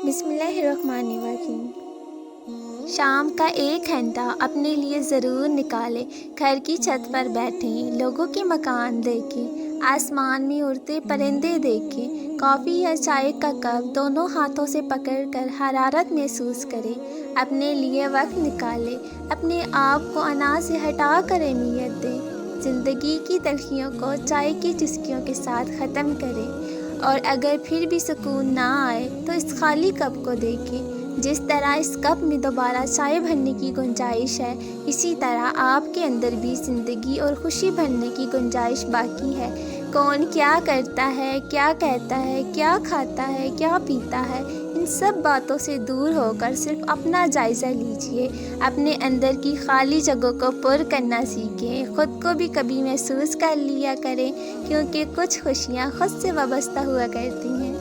بسم اللہ الرحمن الرحیم۔ شام کا 1 گھنٹہ اپنے لیے ضرور نکالیں۔ گھر کی چھت پر بیٹھیں، لوگوں کے مکان دیکھیں، آسمان میں اڑتے پرندے دیکھیں، کافی یا چائے کا کپ دونوں ہاتھوں سے پکڑ کر حرارت محسوس کریں۔ اپنے لیے وقت نکالیں، اپنے آپ کو انا سے ہٹا کر اہمیت دیں۔ زندگی کی تلخیوں کو چائے کی چسکیوں کے ساتھ ختم کریں، اور اگر پھر بھی سکون نہ آئے تو اس خالی کپ کو دیکھیں۔ جس طرح اس کپ میں دوبارہ چائے بھرنے کی گنجائش ہے، اسی طرح آپ کے اندر بھی زندگی اور خوشی بھرنے کی گنجائش باقی ہے۔ کون کیا کرتا ہے، کیا کہتا ہے، کیا کھاتا ہے، کیا پیتا ہے، ان سب باتوں سے دور ہو کر صرف اپنا جائزہ لیجئے۔ اپنے اندر کی خالی جگہوں کو پر کرنا سیکھیں۔ خود کو بھی کبھی محسوس کر لیا کریں، کیونکہ کچھ خوشیاں خود سے وابستہ ہوا کرتی ہیں۔